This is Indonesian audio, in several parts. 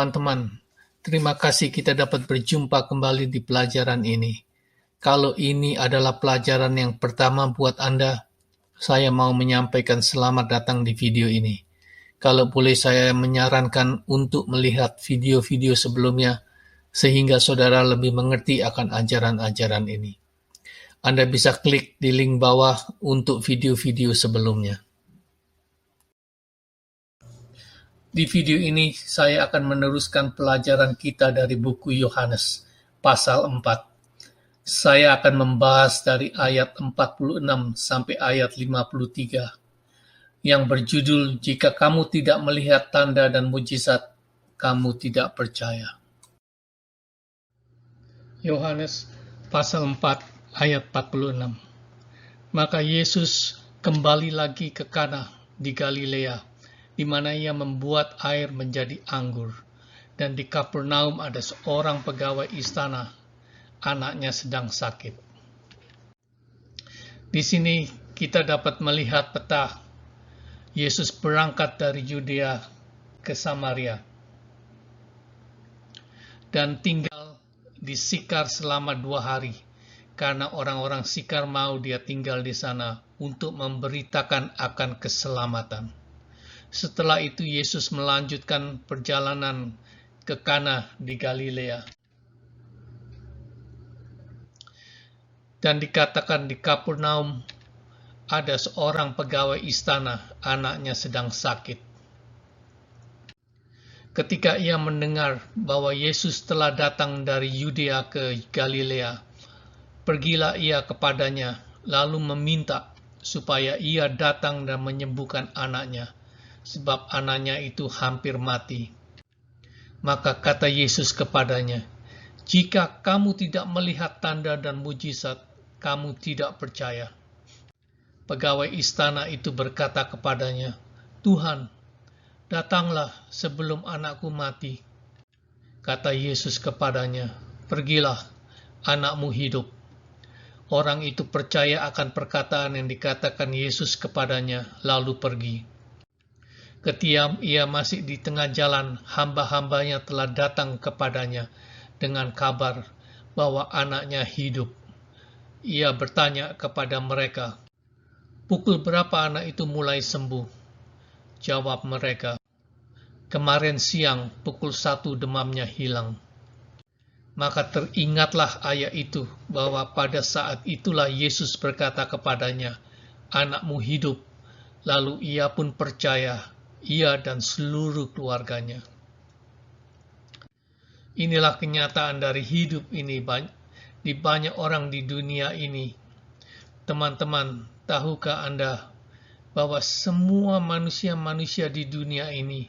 Teman-teman, terima kasih kita dapat berjumpa kembali di pelajaran ini. Kalau ini adalah pelajaran yang pertama buat Anda, saya mau menyampaikan selamat datang di video ini. Kalau boleh saya menyarankan untuk melihat video-video sebelumnya, sehingga saudara lebih mengerti akan ajaran-ajaran ini. Anda bisa klik di link bawah untuk video-video sebelumnya. Di video ini, saya akan meneruskan pelajaran kita dari buku Yohanes, pasal 4. Saya akan membahas dari ayat 46 sampai ayat 53, yang berjudul, "Jika kamu tidak melihat tanda dan mujizat, kamu tidak percaya." Yohanes, pasal 4, ayat 46. Maka Yesus kembali lagi ke Kana di Galilea, di mana ia membuat air menjadi anggur. Dan di Kapernaum ada seorang pegawai istana, anaknya sedang sakit. Di sini kita dapat melihat peta. Yesus berangkat dari Yudea ke Samaria dan tinggal di Sikar selama 2 hari, karena orang-orang Sikar mau dia tinggal di sana untuk memberitakan akan keselamatan. Setelah itu Yesus melanjutkan perjalanan ke Kana di Galilea. Dan dikatakan di Kapernaum ada seorang pegawai istana, anaknya sedang sakit. Ketika ia mendengar bahwa Yesus telah datang dari Yudea ke Galilea, pergilah ia kepadanya, lalu meminta supaya ia datang dan menyembuhkan anaknya, sebab anaknya itu hampir mati. Maka kata Yesus kepadanya, "Jika kamu tidak melihat tanda dan mujizat, kamu tidak percaya." Pegawai istana itu berkata kepadanya, "Tuhan, datanglah sebelum anakku mati." Kata Yesus kepadanya, "Pergilah, anakmu hidup." Orang itu percaya akan perkataan yang dikatakan Yesus kepadanya, lalu pergi. Ketika ia masih di tengah jalan, hamba-hambanya telah datang kepadanya dengan kabar bahwa anaknya hidup. Ia bertanya kepada mereka, "Pukul berapa anak itu mulai sembuh?" Jawab mereka, "Kemarin siang pukul 1 demamnya hilang." Maka teringatlah ayat itu bahwa pada saat itulah Yesus berkata kepadanya, "Anakmu hidup." Lalu ia pun percaya, ia dan seluruh keluarganya. Inilah kenyataan dari hidup ini di banyak orang di dunia ini. Teman-teman, tahukah Anda bahwa semua manusia-manusia di dunia ini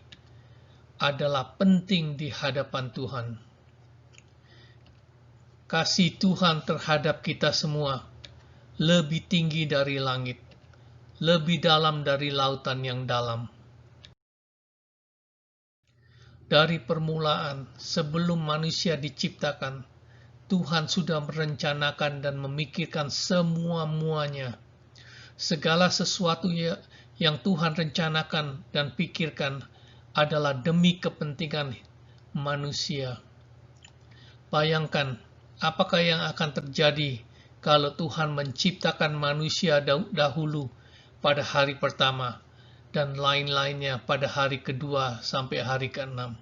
adalah penting di hadapan Tuhan? Kasih Tuhan terhadap kita semua lebih tinggi dari langit, lebih dalam dari lautan yang dalam. Dari permulaan, sebelum manusia diciptakan, Tuhan sudah merencanakan dan memikirkan semua-muanya. Segala sesuatu yang Tuhan rencanakan dan pikirkan adalah demi kepentingan manusia. Bayangkan, apakah yang akan terjadi kalau Tuhan menciptakan manusia dahulu pada hari pertama, dan lain-lainnya pada hari kedua sampai hari ke-6.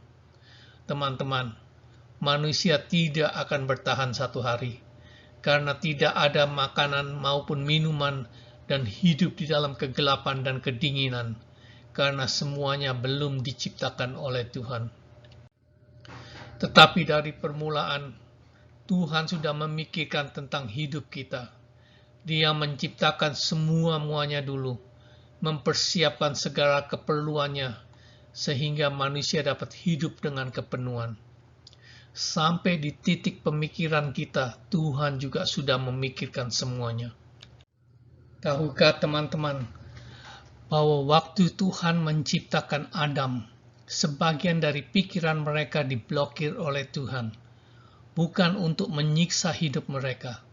Teman-teman, manusia tidak akan bertahan 1 hari, karena tidak ada makanan maupun minuman dan hidup di dalam kegelapan dan kedinginan, karena semuanya belum diciptakan oleh Tuhan. Tetapi dari permulaan, Tuhan sudah memikirkan tentang hidup kita. Dia menciptakan semua-muanya dulu, mempersiapkan segala keperluannya, sehingga manusia dapat hidup dengan kepenuhan. Sampai di titik pemikiran kita, Tuhan juga sudah memikirkan semuanya. Tahukah teman-teman, bahwa waktu Tuhan menciptakan Adam, sebagian dari pikiran mereka diblokir oleh Tuhan, bukan untuk menyiksa hidup mereka,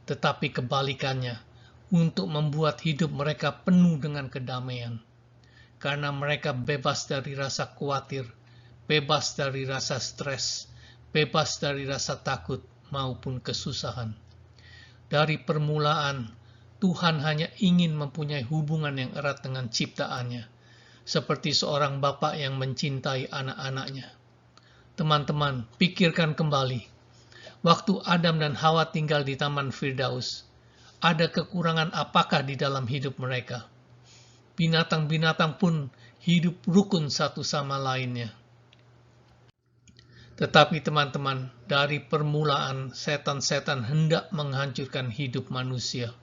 tetapi kebalikannya, untuk membuat hidup mereka penuh dengan kedamaian, karena mereka bebas dari rasa khawatir, bebas dari rasa stres, bebas dari rasa takut maupun kesusahan. Dari permulaan, Tuhan hanya ingin mempunyai hubungan yang erat dengan ciptaannya, seperti seorang bapak yang mencintai anak-anaknya. Teman-teman, pikirkan kembali. Waktu Adam dan Hawa tinggal di Taman Firdaus, ada kekurangan apakah di dalam hidup mereka? Binatang-binatang pun hidup rukun satu sama lainnya. Tetapi teman-teman, dari permulaan setan-setan hendak menghancurkan hidup manusia.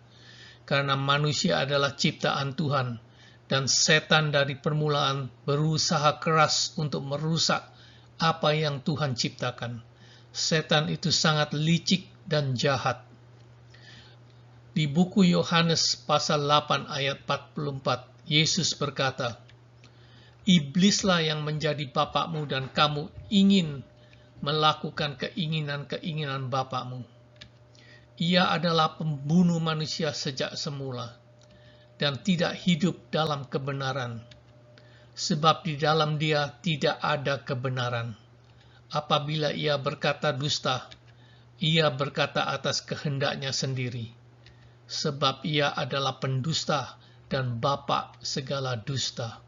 Karena manusia adalah ciptaan Tuhan, dan setan dari permulaan berusaha keras untuk merusak apa yang Tuhan ciptakan. Setan itu sangat licik dan jahat. Di buku Yohanes pasal 8 ayat 44, Yesus berkata, "Iblislah yang menjadi bapakmu dan kamu ingin melakukan keinginan-keinginan bapakmu. Ia adalah pembunuh manusia sejak semula dan tidak hidup dalam kebenaran, sebab di dalam dia tidak ada kebenaran. Apabila ia berkata dusta, ia berkata atas kehendaknya sendiri, sebab ia adalah pendusta dan bapa segala dusta."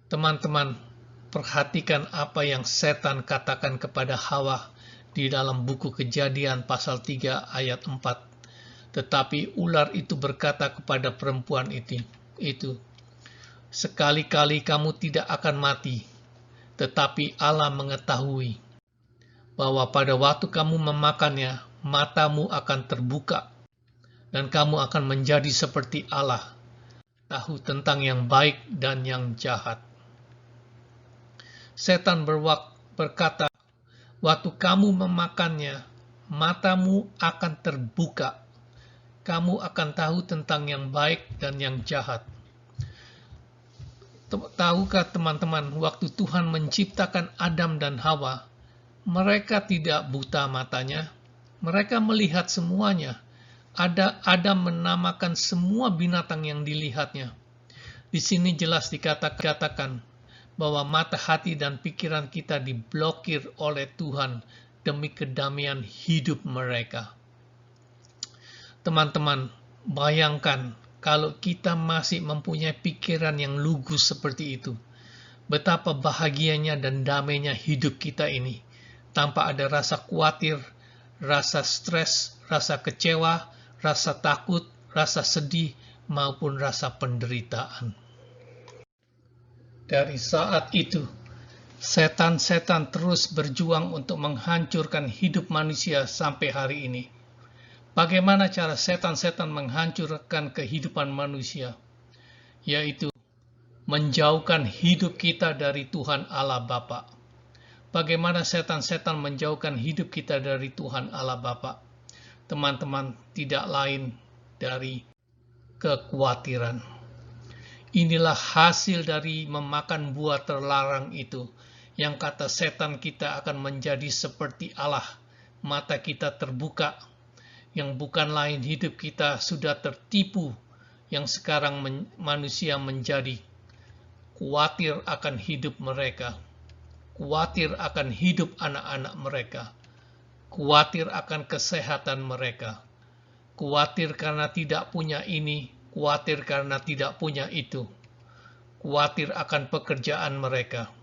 Teman-teman, perhatikan apa yang setan katakan kepada Hawa di dalam buku Kejadian pasal 3 ayat 4. Tetapi ular itu berkata kepada perempuan itu, "Sekali-kali kamu tidak akan mati, tetapi Allah mengetahui bahwa pada waktu kamu memakannya, matamu akan terbuka, dan kamu akan menjadi seperti Allah, tahu tentang yang baik dan yang jahat." Setan berkata, waktu kamu memakannya, matamu akan terbuka. Kamu akan tahu tentang yang baik dan yang jahat. Tahukah teman-teman, waktu Tuhan menciptakan Adam dan Hawa, mereka tidak buta matanya. Mereka melihat semuanya. Adam menamakan semua binatang yang dilihatnya. Di sini jelas dikatakan bahwa mata hati dan pikiran kita diblokir oleh Tuhan demi kedamaian hidup mereka. Teman-teman, bayangkan kalau kita masih mempunyai pikiran yang lugu seperti itu. Betapa bahagianya dan damainya hidup kita ini, tanpa ada rasa khawatir, rasa stres, rasa kecewa, rasa takut, rasa sedih, maupun rasa penderitaan. Dari saat itu, setan-setan terus berjuang untuk menghancurkan hidup manusia sampai hari ini. Bagaimana cara setan-setan menghancurkan kehidupan manusia? Yaitu menjauhkan hidup kita dari Tuhan Allah Bapa. Bagaimana setan-setan menjauhkan hidup kita dari Tuhan Allah Bapa? Teman-teman, tidak lain dari kekhawatiran. Inilah hasil dari memakan buah terlarang itu, yang kata setan kita akan menjadi seperti Allah. Mata kita terbuka, yang bukan lain hidup kita sudah tertipu, yang sekarang manusia menjadi khawatir akan hidup mereka, khawatir akan hidup anak-anak mereka, khawatir akan kesehatan mereka, khawatir karena tidak punya ini, khawatir karena tidak punya itu, khawatir akan pekerjaan mereka.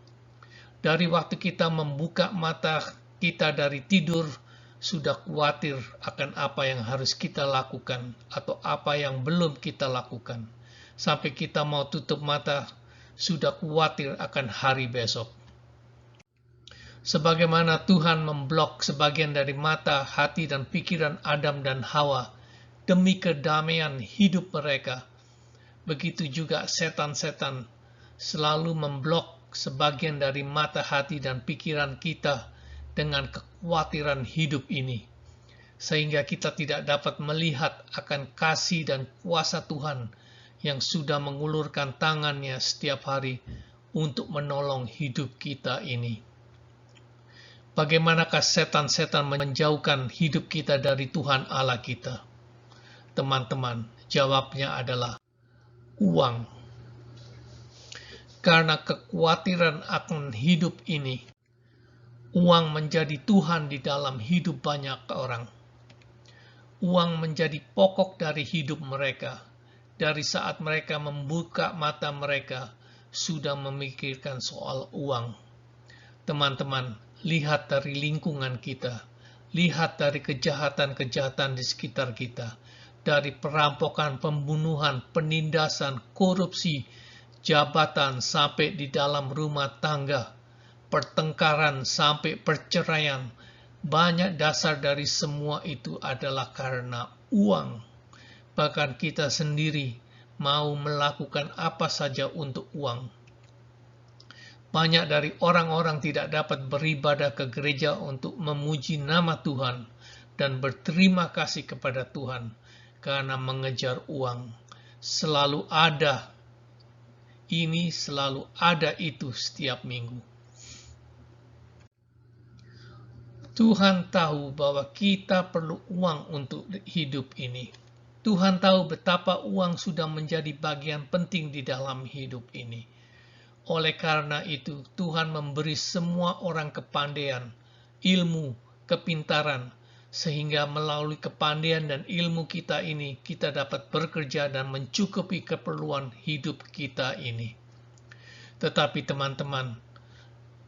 Dari waktu kita membuka mata kita dari tidur, sudah khawatir akan apa yang harus kita lakukan atau apa yang belum kita lakukan. Sampai kita mau tutup mata, sudah khawatir akan hari besok. Sebagaimana Tuhan memblok sebagian dari mata, hati, dan pikiran Adam dan Hawa demi kedamaian hidup mereka, begitu juga setan-setan selalu memblok sebagian dari mata, hati, dan pikiran kita dengan kekhawatiran hidup ini, sehingga kita tidak dapat melihat akan kasih dan kuasa Tuhan yang sudah mengulurkan tangannya setiap hari untuk menolong hidup kita ini. Bagaimanakah setan-setan menjauhkan hidup kita dari Tuhan Allah kita? Teman-teman, jawabnya adalah uang. Karena kekhawatiran akan hidup ini, uang menjadi Tuhan di dalam hidup banyak orang. Uang menjadi pokok dari hidup mereka. Dari saat mereka membuka mata mereka, sudah memikirkan soal uang. Teman-teman, lihat dari lingkungan kita. Lihat dari kejahatan-kejahatan di sekitar kita. Dari perampokan, pembunuhan, penindasan, korupsi, jabatan sampai di dalam rumah tangga, pertengkaran sampai perceraian. Banyak dasar dari semua itu adalah karena uang. Bahkan kita sendiri mau melakukan apa saja untuk uang. Banyak dari orang-orang tidak dapat beribadah ke gereja untuk memuji nama Tuhan dan berterima kasih kepada Tuhan karena mengejar uang. Selalu ada ini, selalu ada itu setiap minggu. Tuhan tahu bahwa kita perlu uang untuk hidup ini. Tuhan tahu betapa uang sudah menjadi bagian penting di dalam hidup ini. Oleh karena itu, Tuhan memberi semua orang kepandaian, ilmu, kepintaran, sehingga melalui kepandaian dan ilmu kita ini, kita dapat bekerja dan mencukupi keperluan hidup kita ini. Tetapi teman-teman,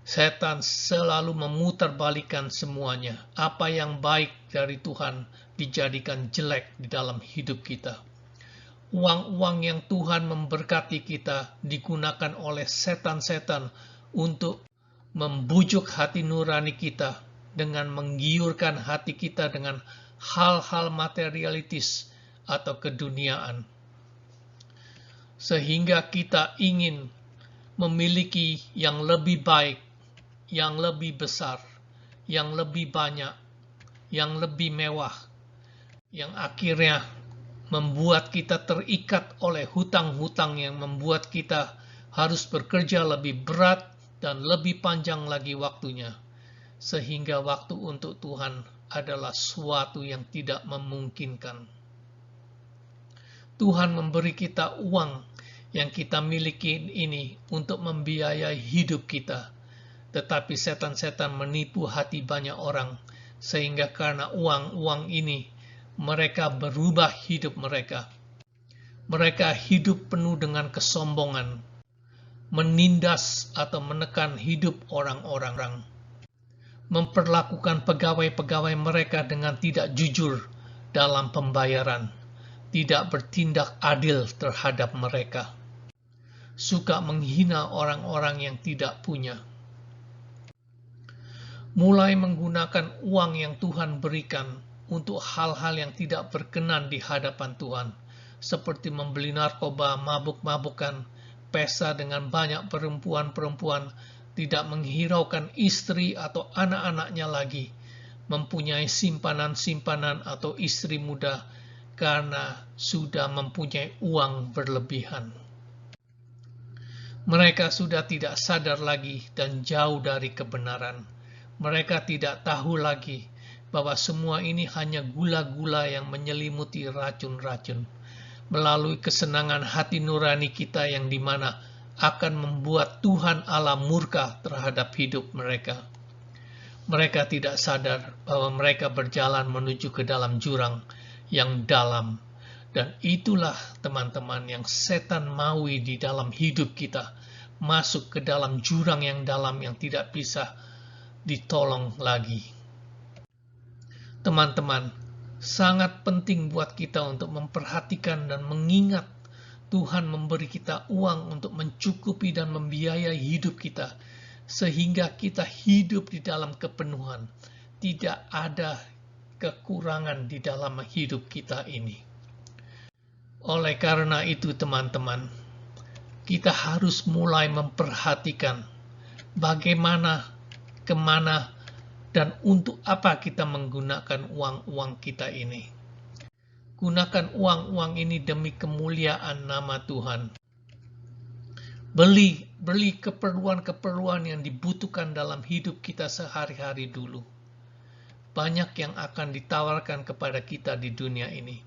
setan selalu memutarbalikkan semuanya. Apa yang baik dari Tuhan dijadikan jelek di dalam hidup kita. Uang-uang yang Tuhan memberkati kita digunakan oleh setan-setan untuk membujuk hati nurani kita dengan menggiurkan hati kita dengan hal-hal materialitis atau keduniaan. Sehingga kita ingin memiliki yang lebih baik, yang lebih besar, yang lebih banyak, yang lebih mewah, yang akhirnya membuat kita terikat oleh hutang-hutang yang membuat kita harus bekerja lebih berat dan lebih panjang lagi waktunya. Sehingga waktu untuk Tuhan adalah suatu yang tidak memungkinkan. Tuhan memberi kita uang yang kita miliki ini untuk membiayai hidup kita. Tetapi setan-setan menipu hati banyak orang, sehingga karena uang-uang ini, mereka berubah hidup mereka. Mereka hidup penuh dengan kesombongan, menindas atau menekan hidup orang-orang, memperlakukan pegawai-pegawai mereka dengan tidak jujur dalam pembayaran, tidak bertindak adil terhadap mereka, suka menghina orang-orang yang tidak punya. Mulai menggunakan uang yang Tuhan berikan untuk hal-hal yang tidak berkenan di hadapan Tuhan, seperti membeli narkoba, mabuk-mabukan, pesta dengan banyak perempuan-perempuan, tidak menghiraukan istri atau anak-anaknya lagi, mempunyai simpanan-simpanan atau istri muda karena sudah mempunyai uang berlebihan. Mereka sudah tidak sadar lagi dan jauh dari kebenaran. Mereka tidak tahu lagi bahwa semua ini hanya gula-gula yang menyelimuti racun-racun melalui kesenangan hati nurani kita yang dimana akan membuat Tuhan Allah murka terhadap hidup mereka. Mereka tidak sadar bahwa mereka berjalan menuju ke dalam jurang yang dalam. Dan itulah teman-teman yang setan maui di dalam hidup kita. Masuk ke dalam jurang yang dalam yang tidak bisa ditolong lagi. Teman-teman, sangat penting buat kita untuk memperhatikan dan mengingat Tuhan memberi kita uang untuk mencukupi dan membiayai hidup kita, sehingga kita hidup di dalam kepenuhan. Tidak ada kekurangan di dalam hidup kita ini. Oleh karena itu teman-teman, kita harus mulai memperhatikan bagaimana, kemana, dan untuk apa kita menggunakan uang-uang kita ini. Gunakan uang-uang ini demi kemuliaan nama Tuhan. Beli keperluan-keperluan yang dibutuhkan dalam hidup kita sehari-hari dulu. Banyak yang akan ditawarkan kepada kita di dunia ini.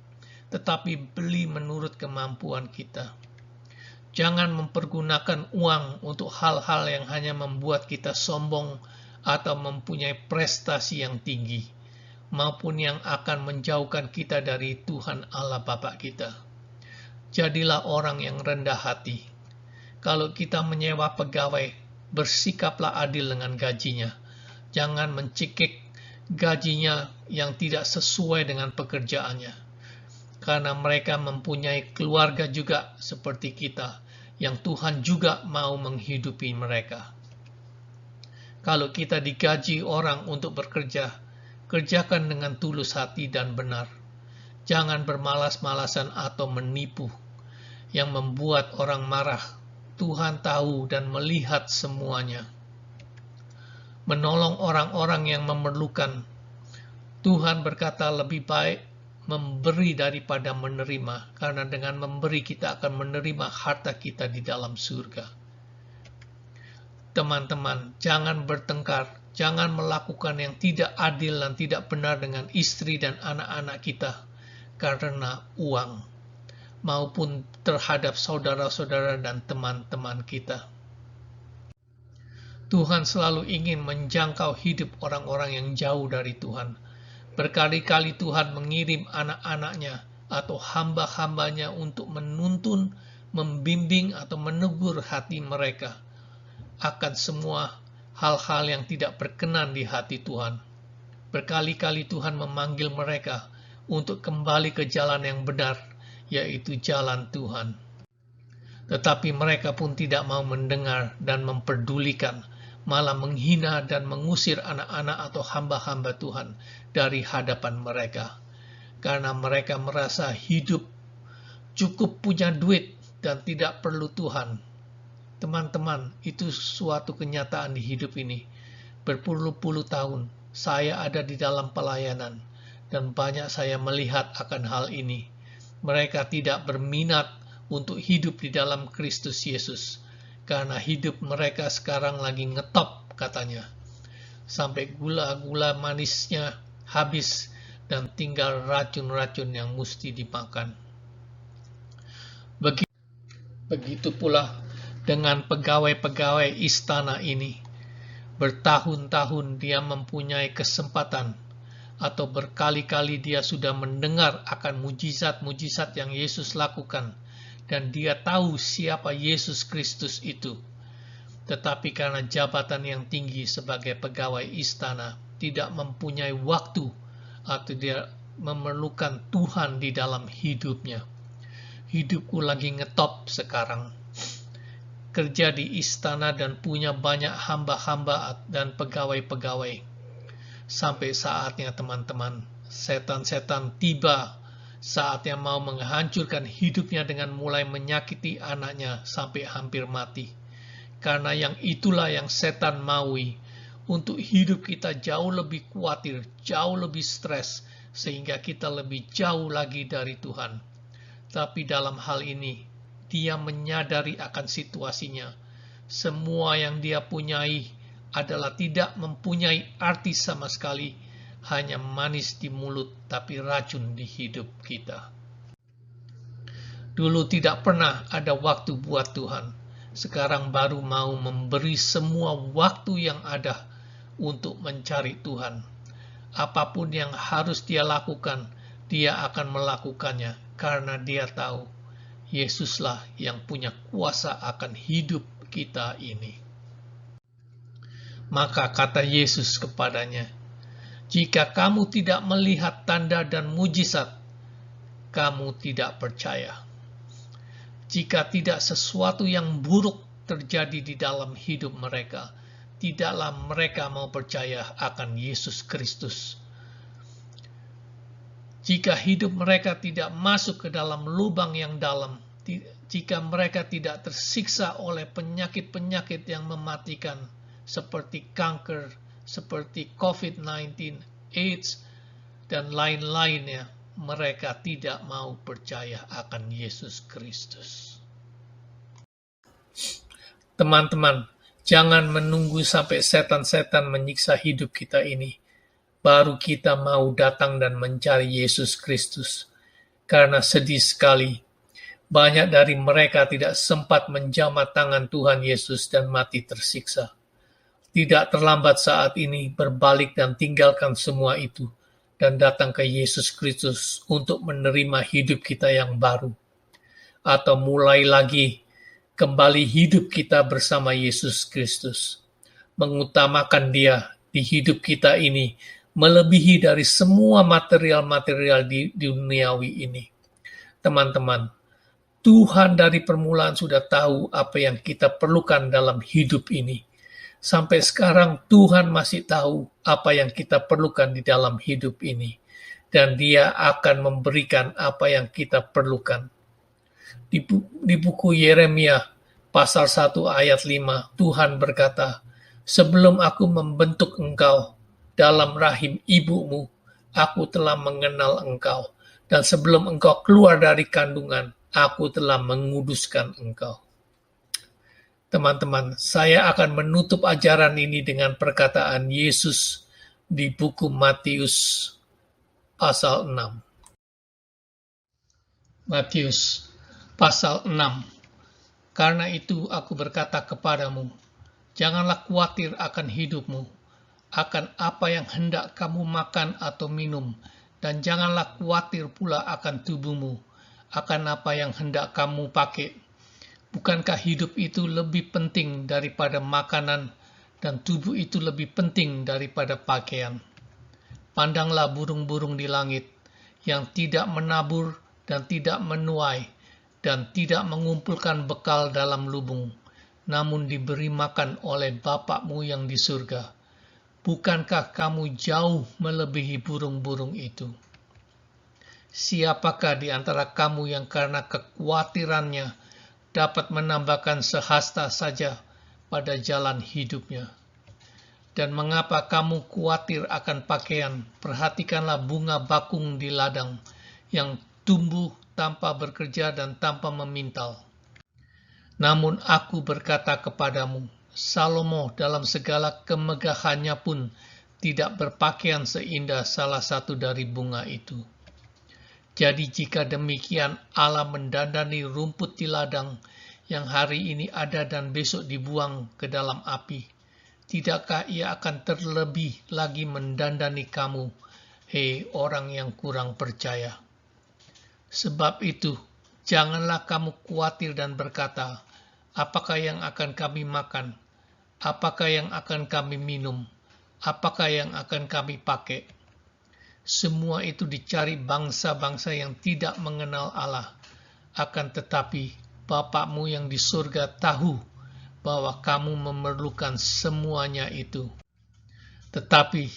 Tetapi beli menurut kemampuan kita. Jangan mempergunakan uang untuk hal-hal yang hanya membuat kita sombong atau mempunyai prestasi yang tinggi, maupun yang akan menjauhkan kita dari Tuhan Allah Bapa kita. Jadilah orang yang rendah hati. Kalau kita menyewa pegawai, bersikaplah adil dengan gajinya. Jangan mencekik gajinya yang tidak sesuai dengan pekerjaannya. Karena mereka mempunyai keluarga juga seperti kita, yang Tuhan juga mau menghidupi mereka. Kalau kita digaji orang untuk bekerja, kerjakan dengan tulus hati dan benar. Jangan bermalas-malasan atau menipu, yang membuat orang marah. Tuhan tahu dan melihat semuanya. Menolong orang-orang yang memerlukan. Tuhan berkata lebih baik memberi daripada menerima, karena dengan memberi kita akan menerima harta kita di dalam surga. Teman-teman, jangan bertengkar, jangan melakukan yang tidak adil dan tidak benar dengan istri dan anak-anak kita karena uang, maupun terhadap saudara-saudara dan teman-teman kita. Tuhan selalu ingin menjangkau hidup orang-orang yang jauh dari Tuhan. Berkali-kali Tuhan mengirim anak-anaknya atau hamba-hambanya untuk menuntun, membimbing atau menegur hati mereka akan semua hal-hal yang tidak berkenan di hati Tuhan. Berkali-kali Tuhan memanggil mereka untuk kembali ke jalan yang benar, yaitu jalan Tuhan. Tetapi mereka pun tidak mau mendengar dan memperdulikan, malah menghina dan mengusir anak-anak atau hamba-hamba Tuhan dari hadapan mereka. Karena mereka merasa hidup cukup punya duit dan tidak perlu Tuhan. Teman-teman, itu suatu kenyataan di hidup ini. Berpuluh-puluh tahun saya ada di dalam pelayanan dan banyak saya melihat akan hal ini. Mereka tidak berminat untuk hidup di dalam Kristus Yesus. Karena hidup mereka sekarang lagi ngetop katanya. Sampai gula-gula manisnya habis dan tinggal racun-racun yang mesti dimakan. Begitu pula dengan pegawai-pegawai istana ini. Bertahun-tahun dia mempunyai kesempatan atau berkali-kali dia sudah mendengar akan mujizat-mujizat yang Yesus lakukan. Dan dia tahu siapa Yesus Kristus itu. Tetapi karena jabatan yang tinggi sebagai pegawai istana, tidak mempunyai waktu atau dia memerlukan Tuhan di dalam hidupnya. Hidupku lagi ngetop sekarang. Kerja di istana dan punya banyak hamba-hamba dan pegawai-pegawai. Sampai saatnya teman-teman, setan-setan tiba. Saatnya mau menghancurkan hidupnya dengan mulai menyakiti anaknya sampai hampir mati. Karena yang itulah yang setan maui, untuk hidup kita jauh lebih khawatir, jauh lebih stres, sehingga kita lebih jauh lagi dari Tuhan. Tapi dalam hal ini, dia menyadari akan situasinya. Semua yang dia punyai adalah tidak mempunyai arti sama sekali, hanya manis di mulut tapi racun di hidup kita. Dulu tidak pernah ada waktu buat Tuhan. Sekarang baru mau memberi semua waktu yang ada untuk mencari Tuhan. Apapun yang harus dia lakukan, dia akan melakukannya karena dia tahu Yesuslah yang punya kuasa akan hidup kita ini. Maka kata Yesus kepadanya, "Jika kamu tidak melihat tanda dan mujizat, kamu tidak percaya." Jika tidak sesuatu yang buruk terjadi di dalam hidup mereka, tidaklah mereka mau percaya akan Yesus Kristus. Jika hidup mereka tidak masuk ke dalam lubang yang dalam, jika mereka tidak tersiksa oleh penyakit-penyakit yang mematikan, seperti kanker, seperti COVID-19, AIDS, dan lain-lainnya, mereka tidak mau percaya akan Yesus Kristus. Teman-teman, jangan menunggu sampai setan-setan menyiksa hidup kita ini, baru kita mau datang dan mencari Yesus Kristus. Karena sedih sekali, Banyak dari mereka tidak sempat menjamah tangan Tuhan Yesus dan mati tersiksa. Tidak terlambat saat ini berbalik dan tinggalkan semua itu dan datang ke Yesus Kristus untuk menerima hidup kita yang baru. Atau mulai lagi kembali hidup kita bersama Yesus Kristus. Mengutamakan Dia di hidup kita ini melebihi dari semua material-material di duniawi ini. Teman-teman, Tuhan dari permulaan sudah tahu apa yang kita perlukan dalam hidup ini. Sampai sekarang Tuhan masih tahu apa yang kita perlukan di dalam hidup ini. Dan Dia akan memberikan apa yang kita perlukan. Di buku Yeremia pasal 1 ayat 5, Tuhan berkata, "Sebelum aku membentuk engkau dalam rahim ibumu, aku telah mengenal engkau. Dan sebelum engkau keluar dari kandungan, aku telah menguduskan engkau." Teman-teman, saya akan menutup ajaran ini dengan perkataan Yesus di buku Matius pasal 6. Matius pasal 6. Karena itu aku berkata kepadamu, janganlah khawatir akan hidupmu, akan apa yang hendak kamu makan atau minum, dan janganlah khawatir pula akan tubuhmu, akan apa yang hendak kamu pakai. Bukankah hidup itu lebih penting daripada makanan, dan tubuh itu lebih penting daripada pakaian? Pandanglah burung-burung di langit, yang tidak menabur dan tidak menuai, dan tidak mengumpulkan bekal dalam lubung, namun diberi makan oleh Bapa-Mu yang di surga. Bukankah kamu jauh melebihi burung-burung itu? Siapakah di antara kamu yang karena kekhawatirannya dapat menambahkan sehasta saja pada jalan hidupnya? Dan mengapa kamu khawatir akan pakaian? Perhatikanlah bunga bakung di ladang, yang tumbuh tanpa bekerja dan tanpa memintal. Namun aku berkata kepadamu, Salomo dalam segala kemegahannya pun tidak berpakaian seindah salah satu dari bunga itu. Jadi jika demikian Allah mendandani rumput di ladang yang hari ini ada dan besok dibuang ke dalam api, tidakkah Ia akan terlebih lagi mendandani kamu, hei orang yang kurang percaya? Sebab itu, janganlah kamu khawatir dan berkata, apakah yang akan kami makan? Apakah yang akan kami minum? Apakah yang akan kami pakai? Semua itu dicari bangsa-bangsa yang tidak mengenal Allah. Akan tetapi, Bapa-Mu yang di surga tahu bahwa kamu memerlukan semuanya itu. Tetapi,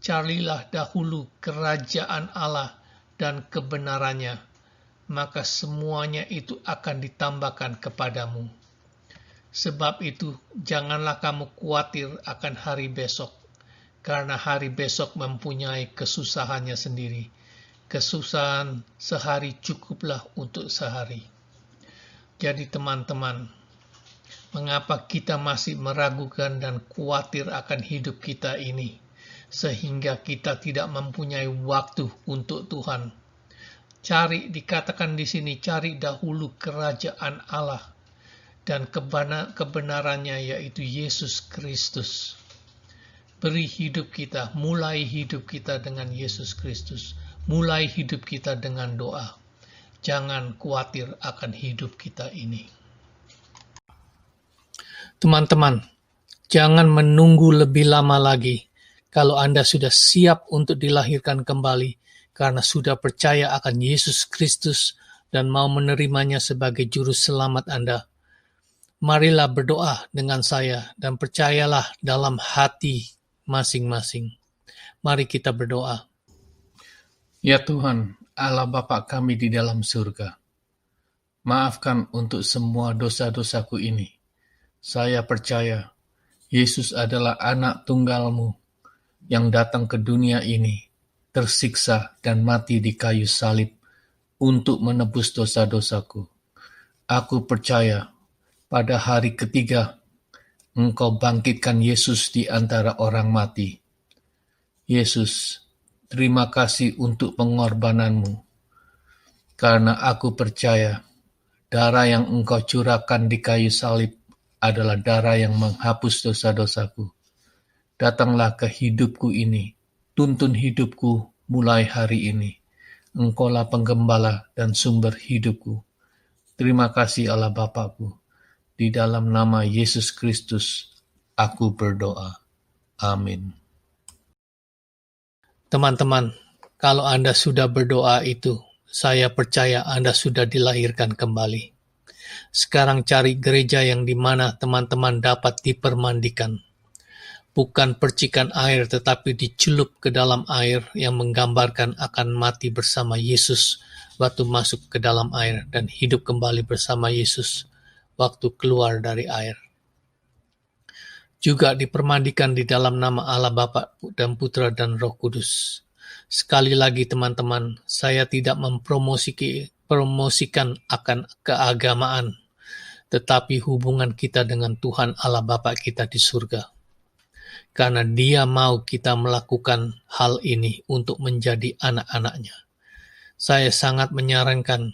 carilah dahulu kerajaan Allah dan kebenarannya, maka semuanya itu akan ditambahkan kepadamu. Sebab itu, janganlah kamu khawatir akan hari besok, karena hari besok mempunyai kesusahannya sendiri. Kesusahan sehari cukuplah untuk sehari. Jadi teman-teman, mengapa kita masih meragukan dan khawatir akan hidup kita ini, sehingga kita tidak mempunyai waktu untuk Tuhan? Dikatakan di sini, cari dahulu kerajaan Allah dan kebenarannya, yaitu Yesus Kristus. Beri hidup kita, mulai hidup kita dengan Yesus Kristus. Mulai hidup kita dengan doa. Jangan khawatir akan hidup kita ini. Teman-teman, jangan menunggu lebih lama lagi. Kalau Anda sudah siap untuk dilahirkan kembali, karena sudah percaya akan Yesus Kristus dan mau menerimanya sebagai juru selamat Anda, marilah berdoa dengan saya dan percayalah dalam hati masing-masing. Mari kita berdoa. Ya Tuhan, Allah Bapa kami di dalam surga, maafkan untuk semua dosa-dosaku ini. Saya percaya Yesus adalah anak tunggal-Mu yang datang ke dunia ini, tersiksa dan mati di kayu salib untuk menebus dosa-dosaku. Aku percaya pada hari ketiga Engkau bangkitkan Yesus di antara orang mati. Yesus, terima kasih untuk pengorbanan-Mu. Karena aku percaya Darah yang Engkau curahkan di kayu salib adalah darah yang menghapus dosa-dosaku. Datanglah ke hidupku ini, tuntun hidupku mulai hari ini. Engkaulah penggembala dan sumber hidupku. Terima kasih Allah Bapakku. Di dalam nama Yesus Kristus, aku berdoa. Amin. Teman-teman, kalau Anda sudah berdoa itu, saya percaya Anda sudah dilahirkan kembali. Sekarang cari gereja yang di mana teman-teman dapat dipermandikan. Bukan percikan air tetapi dicelup ke dalam air yang menggambarkan akan mati bersama Yesus waktu masuk ke dalam air dan hidup kembali bersama Yesus waktu keluar dari air. Juga dipermandikan di dalam nama Allah Bapa dan Putra dan Roh Kudus. Sekali lagi teman-teman, saya tidak mempromosikan akan keagamaan, tetapi hubungan kita dengan Tuhan Allah Bapa kita di surga. Karena Dia mau kita melakukan hal ini untuk menjadi anak-anak-Nya. Saya sangat menyarankan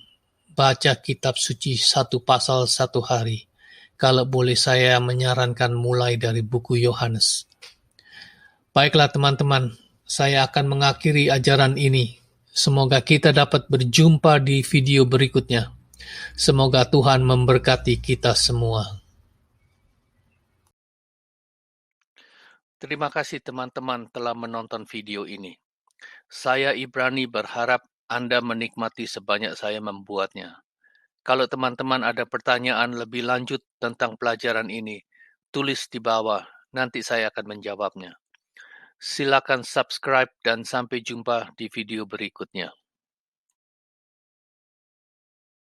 baca kitab suci 1 pasal 1 hari. Kalau boleh saya menyarankan mulai dari buku Yohanes. Baiklah teman-teman, saya akan mengakhiri ajaran ini. Semoga kita dapat berjumpa di video berikutnya. Semoga Tuhan memberkati kita semua. Terima kasih teman-teman telah menonton video ini. Saya Ibrani berharap Anda menikmati sebanyak saya membuatnya. Kalau teman-teman ada pertanyaan lebih lanjut tentang pelajaran ini, tulis di bawah, nanti saya akan menjawabnya. Silakan subscribe dan sampai jumpa di video berikutnya.